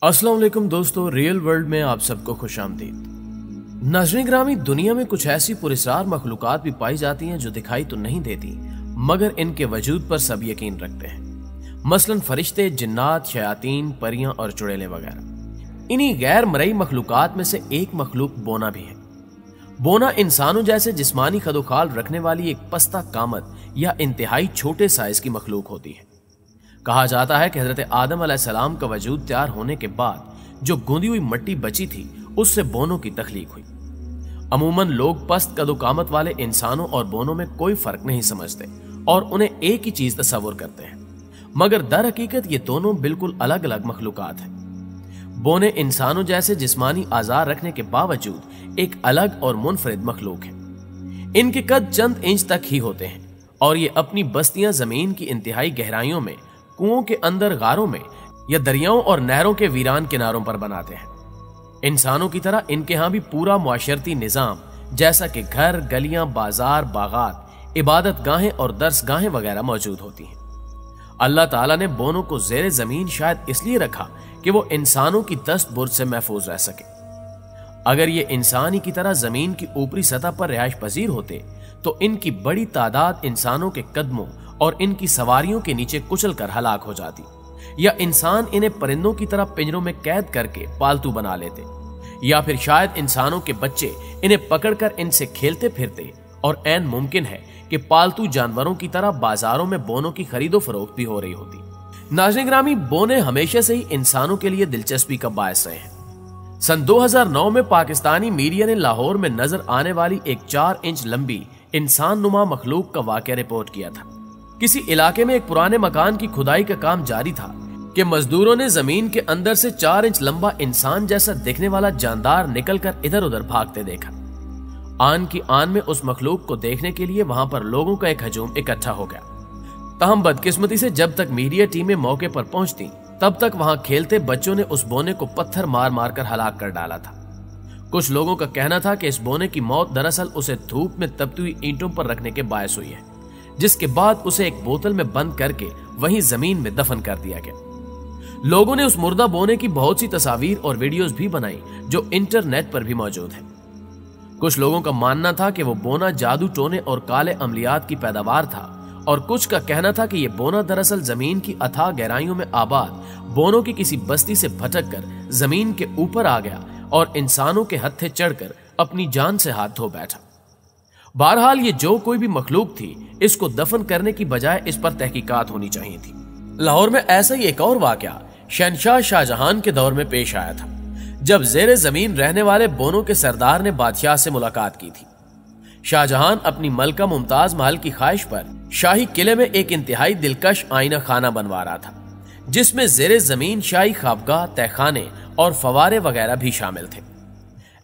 अस्सलाम वालेकुम दोस्तों, रियल वर्ल्ड में आप सबको खुशामदीद। नाज़रीन ग्रामी, दुनिया में कुछ ऐसी पुरस्कार मखलूकात भी पाई जाती हैं जो दिखाई तो नहीं देती मगर इनके वजूद पर सब यकीन रखते हैं। मसलन फरिश्ते, जिन्नात, शयातीन, परियां और चुड़ैलें वगैरह। इन्हीं गैर मरई मखलूकात में से एक मखलूक बोना भी है। बोना इंसानों जैसे जिस्मानी खदोखाल रखने वाली एक पस्ता कामत या इंतहाई छोटे साइज की मखलूक होती है। कहा जाता है कि हजरत आदम अलैहिस्सलाम का वजूद तैयार होने के बाद जो गूंदी हुई मिट्टी बची थी उससे बोनों की तख्लीक हुई। अमूमन लोग पस्त कदोकामत वाले इंसानों और बोनों में कोई फर्क नहीं समझते और उन्हें एक ही चीज तस्वुर करते हैं, मगर दर हकीकत ये दोनों बिल्कुल अलग अलग मखलूकात हैं। बोने इंसानों जैसे जिस्मानी आजार रखने के बावजूद एक अलग और मुनफरिद मखलूक है। इनके कद चंद इंच तक ही होते हैं और ये अपनी बस्तियां जमीन की इंतहाई गहराइयों में, कुओं के अंदर, गारों में या दरियाओं और नहरों के वीरान किनारों पर बनाते हैं। इंसानों की तरह इनके यहां भी पूरा मुआशरती निजाम जैसा कि घर, गलियां, बाजार, बागात, इबादत गाहें और दर्स गाहें वगैरह मौजूद होती हैं। अल्लाह ताला ने बोनों को जेरे जमीन शायद इसलिए रखा कि वो इंसानों की दस्त बुर्ज से महफूज रह सके। अगर ये इंसान ही की तरह जमीन की ऊपरी सतह पर रिहाइश पजीर होते तो इनकी बड़ी तादाद इंसानों के कदमों और इनकी सवारियों के नीचे कुचल कर हलाक हो जाती, या इंसान इन्हें परिंदों की तरह पिंजरों में कैद करके पालतू बना लेते, या फिर शायद इंसानों के बच्चे इन्हें पकड़कर इनसे खेलते फिरते। और ऐन मुमकिन है कि पालतू जानवरों की तरह बाजारों में बोनों की खरीदो फरोख्त भी हो रही होती। नाज़रीन ग्रामी, बोने हमेशा से ही इंसानों के लिए दिलचस्पी का बायस रहे हैं। सन 2009 में पाकिस्तानी मीडिया ने लाहौर में नजर आने वाली एक 4 इंच लंबी इंसान नुमा मखलूक का वाकया रिपोर्ट किया था। किसी इलाके में एक पुराने मकान की खुदाई का काम जारी था कि मजदूरों ने जमीन के अंदर से 4 इंच लंबा इंसान जैसा दिखने वाला जानदार निकलकर इधर उधर भागते देखा। आन की आन में उस मखलूक को देखने के लिए वहां पर लोगों का एक हजूम इकट्ठा हो गया। तहम बदकिस्मती से जब तक मीडिया टीमें मौके पर पहुंचती तब तक वहां खेलते बच्चों ने उस बोने को पत्थर मार मार कर हलाक कर डाला था। कुछ लोगों का कहना था कि इस बोने की मौत दरअसल उसे धूप में तपती हुई ईंटों पर रखने के बायस हुई है, जिसके बाद उसे एक बोतल में बंद करके वहीं जमीन में दफन कर दिया गया। लोगों ने उस मुर्दा बोने की बहुत सी तस्वीर और वीडियोस भी बनाई जो इंटरनेट पर भी मौजूद है। कुछ लोगों का मानना था कि वो बोना जादू टोने और काले अमलियात की पैदावार था, और कुछ का कहना था कि यह बोना दरअसल जमीन की अथाह गहराइयों में आबाद बोनों की किसी बस्ती से भटक कर जमीन के ऊपर आ गया और इंसानों के हत्थे चढ़कर अपनी जान से हाथ धो बैठा। बहरहाल ये जो कोई भी मखलूक थी, इसको दफन करने की बजाय इस पर तहकीकात होनी चाहिए थी। लाहौर में ऐसा ही एक और वाकया शहनशाह शाहजहां के दौर में पेश आया था, जब जेरे जमीन रहने वाले बोनों के सरदार ने बादशाह से मुलाकात की थी। शाहजहां अपनी मलका मुमताज महल की ख्वाहिश पर शाही किले में एक इंतहाई दिलकश आईना खाना बनवा रहा था, जिसमें जेरे जमीन शाही ख्वाबगाह, तहखाने और फवारे वगैरह भी शामिल थे।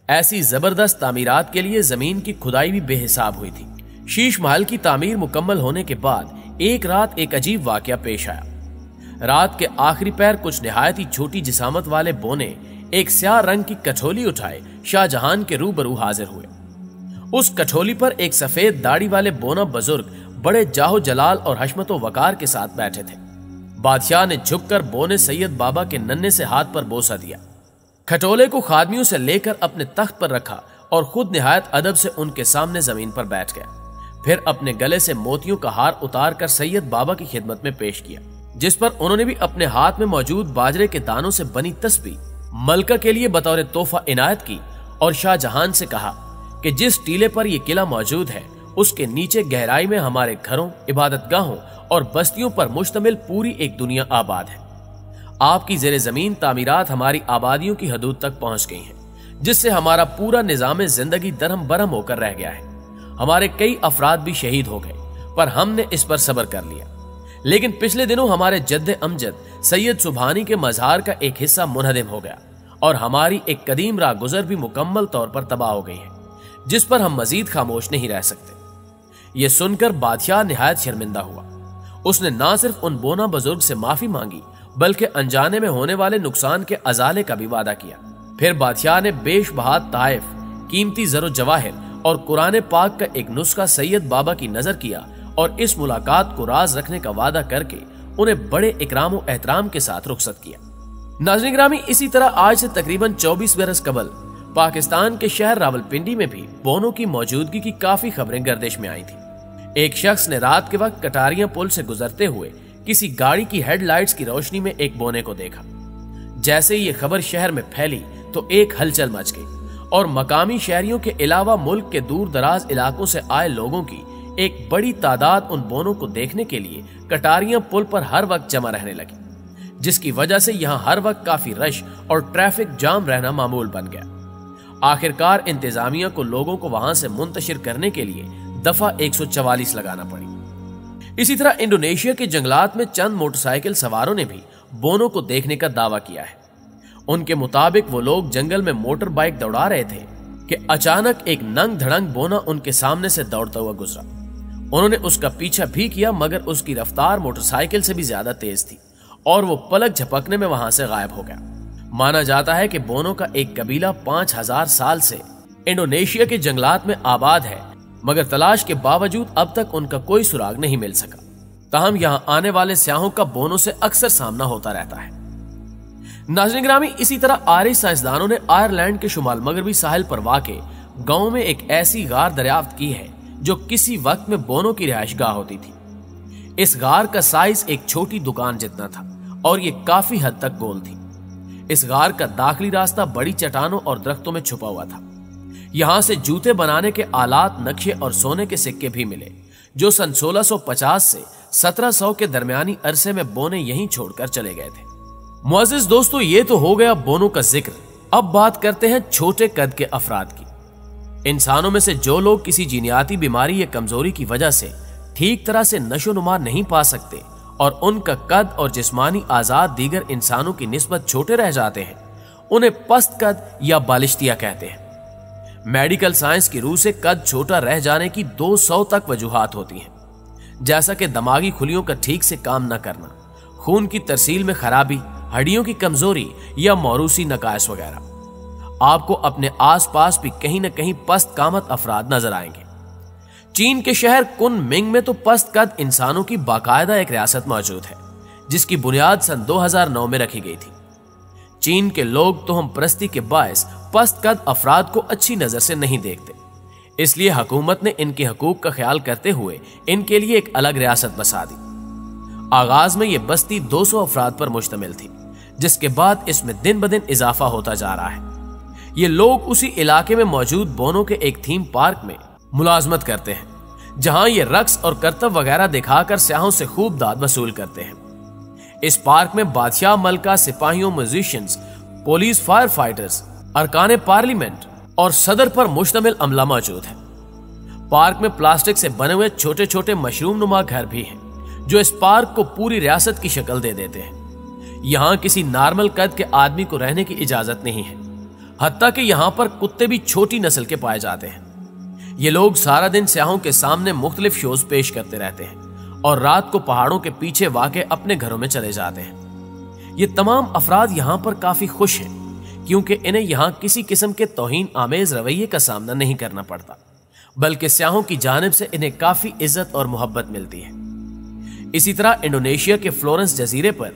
ऐसी जबरदस्त तामीरात के लिए जमीन की खुदाई भी बेहिसाब हुई थी। शीश महल की तामीर मुकम्मल होने के बाद एक रात एक अजीब वाकया पेश आया। रात के आखिरी पैर कुछ निहायत ही छोटी जिसामत वाले बोने एक स्याह रंग की कठोली उठाए शाहजहां के रूबरू हाजिर हुए। उस कठोली पर एक सफेद दाढ़ी वाले बोना बुजुर्ग बड़े जाहो जलाल और हशमतो वकार के साथ बैठे थे। बादशाह ने झुककर बोने सैयद बाबा के नन्हे से हाथ पर बोसा दिया, खटोले को खादमियों से लेकर अपने तख्त पर रखा और खुद निहायत अदब से उनके सामने जमीन पर बैठ गया। फिर अपने गले से मोतियों का हार उतार कर सैयद बाबा की खिदमत में पेश किया, जिस पर उन्होंने भी अपने हाथ में मौजूद बाजरे के दानों से बनी तस्बीह मलका के लिए बतौर तोहफा इनायत की और शाहजहां से कहा कि जिस टीले पर यह किला मौजूद है उसके नीचे गहराई में हमारे घरों, इबादत गाहों और बस्तियों पर मुश्तमिल पूरी एक दुनिया आबाद है। आपकी जेरे जमीन तामीरात हमारी आबादियों की हदूद तक पहुंच गई हैं, जिससे हमारा पूरा निजाम जिंदगी दरहम बरहम होकर रह गया है। हमारे कई अफराद भी शहीद हो गए, पर हमने इस पर सब्र कर लिया। लेकिन पिछले दिनों हमारे जद्दे अमजद सैयद सुबहानी के मज़ार का एक हिस्सा मुनहदिम हो गया और हमारी एक कदीम राह गुजर भी मुकम्मल तौर पर तबाह हो गई है, जिस पर हम मजीद खामोश नहीं रह सकते। यह सुनकर बादशाह निहायत शर्मिंदा हुआ। उसने ना सिर्फ उन बोना बुजुर्ग से माफी मांगी बल्कि अनजाने में होने वाले नुकसान के अजाले का भी वादा किया। फिर बादशाह ने बेशबहा ताइफ, कीमती जरो जवाहिर और कुरान पाक का एक नुस्खा सैयद बाबा की नजर किया और इस मुलाकात को राज रखने का वादा करके उन्हें बड़े इकराम और एहतराम के साथ रुखसत किया। नाज़रीन गिरामी, इसी तरह आज से तकरीबन 24 बरस कबल पाकिस्तान के शहर रावलपिंडी में भी बोनों की मौजूदगी की काफी खबरें गर्दिश में आई थी। एक शख्स ने रात के वक्त कटारिया पुल से गुजरते हुए किसी गाड़ी की हेडलाइट्स की रोशनी में एक बोने को देखा। जैसे ही ये खबर शहर में फैली तो एक हलचल मच गई और मकामी शहरियों के अलावा मुल्क के दूर दराज इलाकों से आए लोगों की एक बड़ी तादाद उन बोनों को देखने के लिए कटारिया पुल पर हर वक्त जमा रहने लगी, जिसकी वजह से यहाँ हर वक्त काफी रश और ट्रैफिक जाम रहना मामूल बन गया। आखिरकार इंतजामिया को लोगों को वहां से मुंतशिर करने के लिए दफा 144 लगाना पड़ी। इसी तरह इंडोनेशिया के जंगलात में चंद मोटरसाइकिल सवारों ने भी बोनों को देखने का दावा किया है। उनके मुताबिक वो लोग जंगल में मोटर बाइक दौड़ा रहे थे कि अचानक एक नंग धड़ंग बोना उनके सामने से दौड़ता हुआ गुजरा। उन्होंने उसका पीछा भी किया, मगर उसकी रफ्तार मोटरसाइकिल से भी ज्यादा तेज थी और वो पलक झपकने में वहां से गायब हो गया। माना जाता है कि बोनों का एक कबीला 5000 साल से इंडोनेशिया के जंगलात में आबाद है, मगर तलाश के बावजूद अब तक उनका कोई सुराग नहीं मिल सका। ताहम यहाँ आने वाले स्याहों का बोनों से अक्सर सामना होता रहता है। नाज़रीन गिरामी, इसी तरह आर्य साइंसदानों ने आयरलैंड के शुमाल मगरबी साहिल पर वाक़े गांव में एक ऐसी गार दरियाफ्त की है जो किसी वक्त में बोनों की रिहाइशगाह होती थी। इस गार का साइज एक छोटी दुकान जितना था और ये काफी हद तक गोल थी। इस गार का दाखिली रास्ता बड़ी चट्टानों और दरख्तों में छुपा हुआ था। यहां से जूते बनाने के आलात, नक्शे और सोने के सिक्के भी मिले, जो सन 1650 से 1700 के दरमियानी अरसे में बोने यहीं छोड़कर चले गए थे। मुअज़्ज़िज़ दोस्तों, ये तो हो गया बोनों का जिक्र। अब बात करते हैं छोटे कद के अफराद की। इंसानों में से जो लोग किसी जीनियाती बीमारी या कमजोरी की वजह से ठीक तरह से नशोनुमा नहीं पा सकते और उनका कद और जिस्मानी आजाद दीगर इंसानों की निस्बत छोटे रह जाते हैं, उन्हें पस्त कद या बालिश्तिया कहते हैं। मेडिकल साइंस की रूह से कद छोटा रह जाने की 200 तक वजूहात होती हैं, जैसा कि दिमागी खुलियों का ठीक से काम न करना, खून की तरसील में खराबी, हड्डियों की कमजोरी या मौरूसी नकायस वगैरह। आपको अपने आसपास भी कहीं न कहीं पस्त कामत अफराद नजर आएंगे। चीन के शहर कुनमिंग में तो पस्त कद इंसानों की बाकायदा एक रियासत मौजूद है, जिसकी बुनियाद सन 2009 में रखी गई थी। चीन के लोग तोहम परस्ती के बायस पस्त कद अफराद को अच्छी नजर से नहीं देखते, इसलिए हुकूमत ने इनके हकूक का ख्याल करते हुए इनके लिए एक अलग रियासत बसा दी। आगाज में यह बस्ती 200 अफराद पर मुश्तमिल थी, जिसके बाद इसमें दिन ब दिन इजाफा होता जा रहा है। ये लोग उसी इलाके में मौजूद बोनों के एक थीम पार्क में मुलाजमत करते हैं, जहां ये रक्स और करतब वगैरह दिखाकर स्याहों से खूब दाद वसूल करते हैं। इस पार्क में बादशाह, मलका, सिपाहियों, म्यूजिशियंस, पुलिस, फायर फाइटर्स, अरकान पार्लियामेंट और सदर पर मुश्तमिल अमला मौजूद है। पार्क में प्लास्टिक से बने हुए छोटे छोटे मशरूम नुमा घर भी हैं, जो इस पार्क को पूरी रियासत की शक्ल दे देते हैं। यहाँ किसी नॉर्मल कद के आदमी को रहने की इजाजत नहीं है, हत्ता कि यहाँ पर कुत्ते भी छोटी नस्ल के पाए जाते हैं। ये लोग सारा दिन स्याहों के सामने मुख्तलिफ शोज पेश करते रहते हैं और रात को पहाड़ों के पीछे वाक़े अपने घरों में चले जाते हैं। ये तमाम अफराद यहाँ पर काफी खुश हैं, क्योंकि इन्हें यहाँ किसी किस्म के तौहीन आमेज रवैये का सामना नहीं करना पड़ता, बल्कि स्याहों की जानिब से इन्हें काफी इज्जत और मोहब्बत मिलती है। इसी तरह इंडोनेशिया के फ्लोरेंस जजीरे पर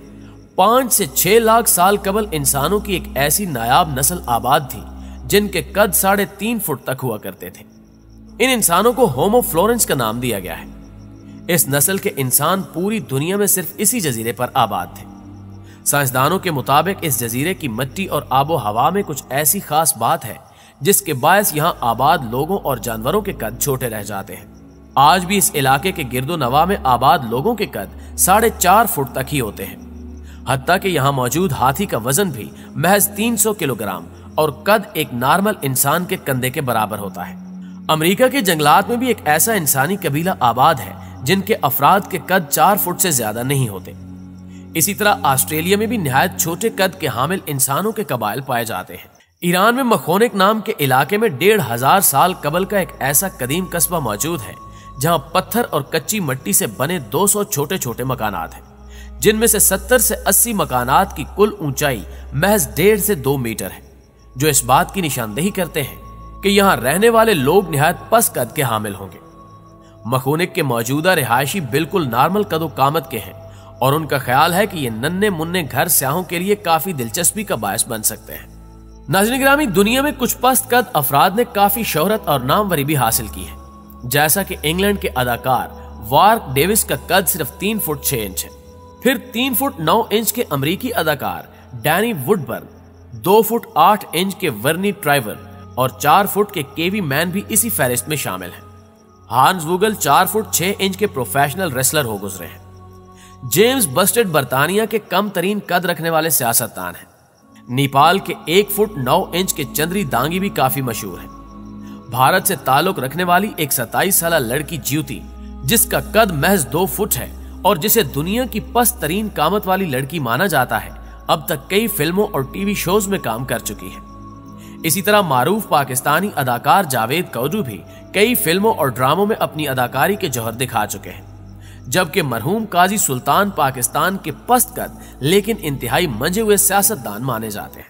5 से 6 लाख साल कबल इंसानों की एक ऐसी नायाब नस्ल आबाद थी, जिनके कद 3.5 फुट तक हुआ करते थे। इन इंसानों को होमो फ्लोरेंस का नाम दिया गया है। इस नस्ल के इंसान पूरी दुनिया में सिर्फ इसी जजीरे पर आबाद थे। साइंसदानों के मुताबिक इस जजीरे की मिट्टी और आबो हवा में कुछ ऐसी खास बात है, जिसके बायस यहाँ आबाद लोगों और जानवरों के कद छोटे रह जाते हैं। आज भी इस इलाके के गिरदो नवा में आबाद लोगों के कद 4.5 फुट तक ही होते हैं। हत्ता कि यहाँ मौजूद हाथी का वजन भी महज 300 किलोग्राम और कद एक नॉर्मल इंसान के कंधे के बराबर होता है। अमेरिका के जंगलात में भी एक ऐसा इंसानी कबीला आबाद है, जिनके अफराद के कद 4 फुट से ज्यादा नहीं होते। इसी तरह ऑस्ट्रेलिया में भी निहायत छोटे कद के हामिल इंसानों के कबाइल पाए जाते हैं। ईरान में मखोनिक नाम के इलाके में 1500 साल कबल का एक ऐसा कदीम कस्बा मौजूद है, जहां पत्थर और कच्ची मिट्टी से बने 200 छोटे छोटे मकानात हैं, जिनमें से 70 से 80 मकानात की कुल ऊंचाई महज 1.5 से 2 मीटर है, जो इस बात की निशानदेही करते हैं कि यहाँ रहने वाले लोग निहायत पस्त कद के हामिल होंगे। मखोनिक के मौजूदा रिहायशी बिल्कुल नॉर्मल कदो कामत के हैं और उनका ख्याल है कि ये नन्हे मुन्ने घर स्याहों के लिए काफी दिलचस्पी का बायस बन सकते हैं। नाज़रीन गिरामी, दुनिया में कुछ पस्त कद अफराद ने काफी शोहरत और नामवरी भी हासिल की है, जैसा कि इंग्लैंड के अदाकार वार्क डेविस का कद सिर्फ 3 फुट 6 इंच है। फिर 3 फुट 9 इंच के अमरीकी अदाकार डैनी वुडबर्न, 2 फुट 8 इंच के वर्नी ट्राइवर और 4 फुट के केवी मैन भी इसी फहरिस्त में शामिल हैं। हांस वुगल 4 फुट 6 इंच के प्रोफेशनल रेसलर हो गुजरे हैं। जेम्स बस्टेड बर्तानिया के कम तरीन कद रखने वाले सियासतदान हैं। नेपाल के 1 फुट 9 इंच के चंद्री दांगी भी काफी मशहूर है। भारत से ताल्लुक रखने वाली एक 27 साल लड़की ज्योति, जिसका कद महज 2 फुट है और जिसे दुनिया की पस्त तरीन कामत वाली लड़की माना जाता है, अब तक कई फिल्मों और टीवी शोज में काम कर चुकी है। इसी तरह मारूफ पाकिस्तानी अदाकार जावेद कौजू भी कई फिल्मों और ड्रामों में अपनी अदाकारी के जौहर दिखा चुके हैं, जबकि मरहूम काजी सुल्तान पाकिस्तान के पस्त कद लेकिन इंतहाई मंजे हुए सियासतदान माने जाते हैं।